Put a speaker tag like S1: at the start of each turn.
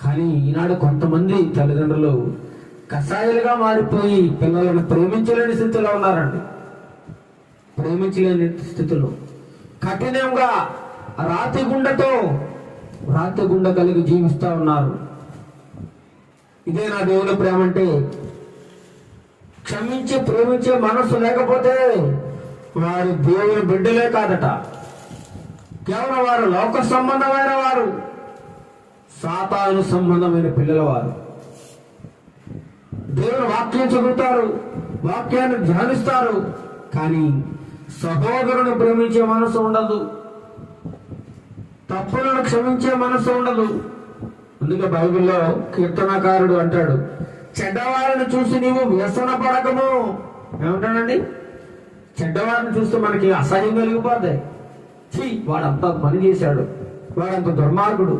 S1: కానీ ఈనాడు కొంతమంది తల్లిదండ్రులు కషాయాలుగా మారిపోయి పిల్లలను ప్రేమించలేని స్థితిలో ఉన్నారండి. ప్రేమించలేని స్థితిలో కఠినంగా రాతి గుండె కలిగి జీవిస్తూ ఉన్నారు. ఇదే నా దేవుని ప్రేమ అంటే. క్షమించి ప్రేమించే మనస్సు లేకపోతే వారు దేవుని బిడ్డలే కాదట. కేవలం వారు లోక సంబంధమైన వారు, సాతాను సంబంధమైన పిల్లల వారు. దేవుని వాక్యం చదువుతారు, వాక్యాన్ని ధ్యానిస్తారు, కానీ సహోదరుని ప్రేమించే మనసు ఉండదు, తప్పులను క్షమించే మనసు ఉండదు. అందుకే బైబిల్లో కీర్తనకారుడు అంటాడు, చెడ్డవారిని చూసి నీవు వ్యసన పడకము. ఏమంటాడండి? చెడ్డవారిని చూస్తే మనకి అసహ్యం కలిగిపోతాయి. వాడంతా పని చేశాడు, వాడంత దుర్మార్గుడు,